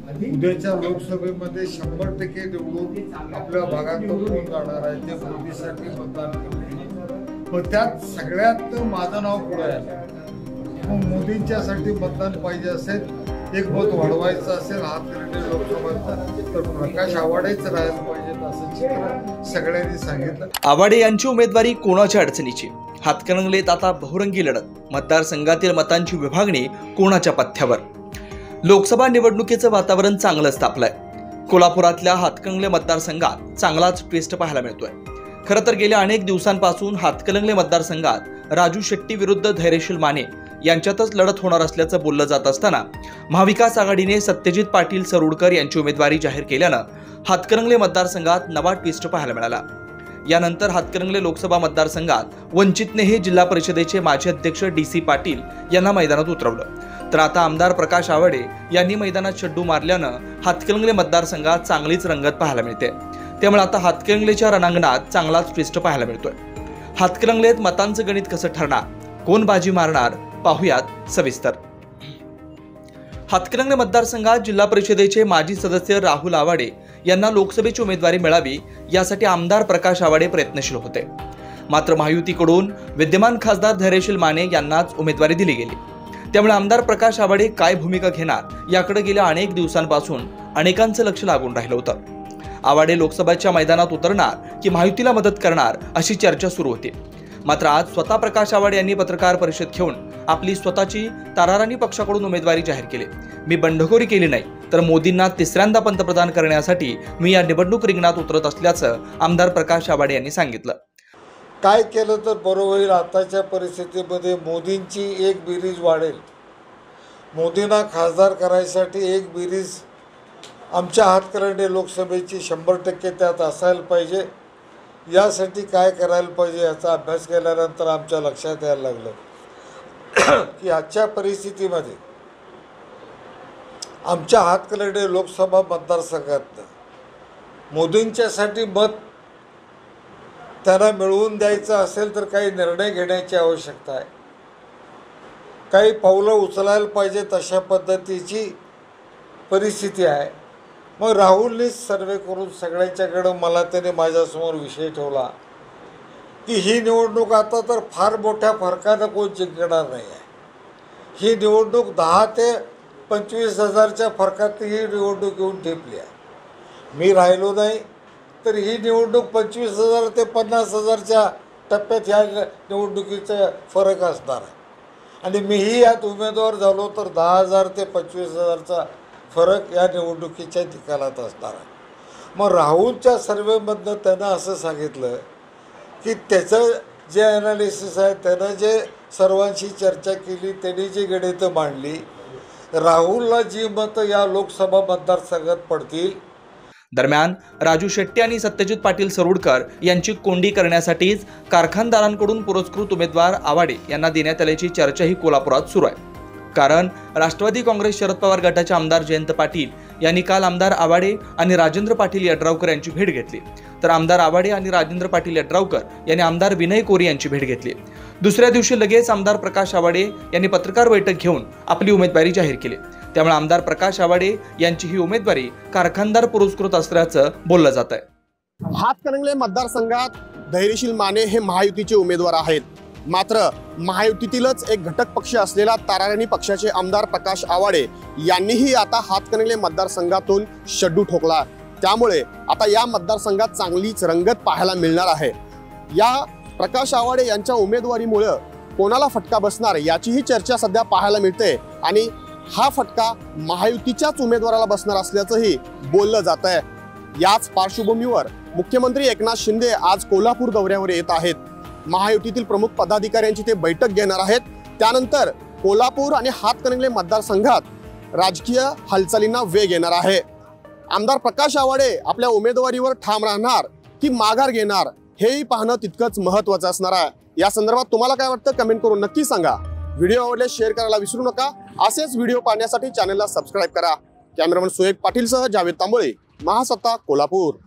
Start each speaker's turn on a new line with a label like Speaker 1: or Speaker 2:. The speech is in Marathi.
Speaker 1: उद्याच्या लोकसभेमध्ये 100% निवडून आपल्या भागात कोण जाणार आहे ते मोदीसाठी मतदान करतील। पण त्यात सगळ्यात माझं नाव पुढे आहे। मग मोदींच्यासाठी मतदान पाहिजे असेल, एक मत वाढवायचं असेल हातकणंगले लोकसभेचं, तर प्रकाश आवाडेच राहायला पाहिजेत असं चित्र सगळ्यांनी सांगितलं।
Speaker 2: आवाडे यांची उमेदवारी कोणाच्या अडचणीची? हातकणंगलेत आता बहुरंगी लढत, मतदारसंघातील मतांची विभागणी कोणाच्या पथ्यावर? लोकसभा निवडणुकीचं वातावरण चांगलंच तापलंय। कोल्हापुरातल्या हातकणंगले मतदारसंघात चांगलाच ट्विस्ट पाहायला मिळतोय। खरं तर गेल्या अनेक दिवसांपासून हातकणंगले मतदारसंघात राजू शेट्टी विरुद्ध धैर्यशील माने यांच्यातच लढत होणार असल्याचं बोललं जात असताना महाविकास आघाडीने सत्यजित पाटील सरोडकर यांची उमेदवारी जाहीर केल्यानं हातकणंगले मतदारसंघात नवा ट्विस्ट पाहायला मिळाला। यानंतर हातकणंगले लोकसभा मतदारसंघात वंचितनेही जिल्हा परिषदेचे माजी अध्यक्ष DC पाटील यांना मैदानात उतरवलं, तर आता आमदार प्रकाश आवाडे यांनी मैदानात चड्डू मारल्यानं हातकणंगले मतदारसंघात चांगलीच रंगत पाहायला मिळते। त्यामुळे आता हातकणंगलेच्या रणांगणात चांगलाच ट्विस्ट पाहायला मिळतोय। हातकणंगलेत मतांचं गणित कसं ठरणार, कोण बाजी मारणार, पाहुयात सविस्तर। हातकणंगले मतदारसंघात जिल्हा परिषदेचे माजी सदस्य राहुल आवाडे यांना लोकसभेची उमेदवारी मिळावी यासाठी आमदार प्रकाश आवाडे प्रयत्नशील होते। मात्र महायुतीकडून विद्यमान खासदार धैर्यशील माने यांनाच उमेदवारी दिली गेली। त्यामुळे आमदार प्रकाश आवाडे काय भूमिका घेणार याकडे गेल्या अनेक दिवसांपासून अनेकांचं लक्ष लागून राहिलं होतं। आवाडे लोकसभेच्या मैदानात उतरणार की महायुतीला मदत करणार अशी चर्चा सुरू होती। मात्र आज स्वतः प्रकाश आवाडे यांनी पत्रकार परिषद घेऊन आपली स्वतःची ताराराणी पक्षाकडून उमेदवारी जाहीर केली। मी बंडखोरी केली नाही, तर मोदींना तिसऱ्यांदा पंतप्रधान करण्यासाठी मी या निवडणूक रिंगणात उतरत असल्याचं आमदार प्रकाश आवाडे यांनी सांगितलं।
Speaker 1: काय केलं तर बरोबर होईल? आताच्या परिस्थितीमध्ये मोदींची एक बेरीज वाढेल। मोदींना खासदार करायसाठी एक बेरीज आमच्या हातकणंगले लोकसभेची 100% त्यात असायला पाहिजे। यासाठी काय करायला पाहिजे याचा अभ्यास केल्यानंतर आमच्या लक्षात यायला लागलं की आजच्या परिस्थितीमध्ये आमच्या हातकणंगले लोकसभा मतदारसंघात मोदींच्यासाठी मत त्यांना मिळवून द्यायचं असेल तर काही निर्णय घेण्याची आवश्यकता आहे, काही पावलं उचलायला पाहिजे, तशा पद्धतीची परिस्थिती आहे। मग राहुलने सर्वे करून सगळ्यांच्याकडं मला त्याने माझ्यासमोर विषय ठेवला की ही निवडणूक आता तर फार मोठ्या फरकानं कोण जिंकणार नाही आहे। ही निवडणूक 10 ते 25 हजारच्या फरकात ही निवडणूक येऊन ठेपली आहे। मी राहिलो नाही तर ही निवडणूक 25,000 ते 50,000च्या टप्प्यात ह्या निवडणुकीचा फरक असणार आहे। आणि मीही यात उमेदवार झालो तर 10,000 ते 25,000चा फरक या निवडणुकीच्या निकालात असणार आहे। मग राहुलच्या सर्वेमधनं त्यानं असं सांगितलं की त्याचं जे ॲनालिसिस आहे, त्यानं जे सर्वांशी चर्चा केली, त्यांनी जी गणितं मांडली, राहुलला जी मतं या लोकसभा मतदारसंघात पडतील।
Speaker 2: दरम्यान राजू शेट्टी आणि सत्यजित पाटील सरोडकर यांची कोंडी करण्यासाठीच कारखानदारांकडून पुरस्कृत उमेदवार आवाडे यांना देण्यात आल्याची चर्चाही कोल्हापुरात सुरू आहे। कारण राष्ट्रवादी काँग्रेस शरद पवार गटाचे आमदार जयंत पाटील यांनी काल आमदार आवाडे आणि राजेंद्र पाटील यड्रावकर यांची भेट घेतली, तर आमदार आवाडे आणि राजेंद्र पाटील यड्रावकर यांनी आमदार विनय कोरी यांची भेट घेतली। दुसऱ्या दिवशी लगेच आमदार प्रकाश आवाडे यांनी पत्रकार बैठक घेऊन आपली उमेदवारी जाहीर केली। त्यामुळे आमदार प्रकाश आवाडे यांची ही उमेदवारी कारखानदार पुरस्कृत असल्याचं बोललं जात आहे।
Speaker 3: हातकणंगले मतदारसंघात धैर्यशील माने हे महायुतीचे उमेदवार आहेत। मात्र महायुतीतीलच एक घटक पक्ष असलेला ताराराणी पक्षाचे आमदार प्रकाश आवाडे यांनीही आता हातकणंगले मतदारसंघातून शड्डू ठोकला। त्यामुळे आता या मतदारसंघात चांगलीच रंगत पाहायला मिळणार आहे। या प्रकाश आवाडे यांच्या उमेदवारीमुळे कोणाला फटका बसणार याचीही चर्चा सध्या पाहायला मिळते आणि हा फटका महायुतीच्याच उमेदवाराला बसणार असल्याचंही बोललं जात आहे। याच पार्श्वभूमीवर मुख्यमंत्री एकनाथ शिंदे आज कोल्हापूर दौऱ्यावर येत आहेत। महायुतीतील प्रमुख पदाधिकाऱ्यांची ते बैठक घेणार आहेत। त्यानंतर कोल्हापूर आणि हातकणंगले मतदारसंघात राजकीय हालचालींना वेग येणार आहे। आमदार प्रकाश आवाडे आपल्या उमेदवारीवर ठाम राहणार की माघार घेणार हेही पाहणं तितकंच महत्त्वाचं असणार आहे। या संदर्भात तुम्हाला काय वाटतं कमेंट करून नक्की सांगा। व्हिडिओ आवडल्यास शेअर करायला विसरू नका। असेच व्हिडिओ पाहण्यासाठी चॅनलला सबस्क्राइब करा। कॅमेरामन सुहेग पाटीलसह जावेद तांबोळे, महासत्ता, कोल्हापूर।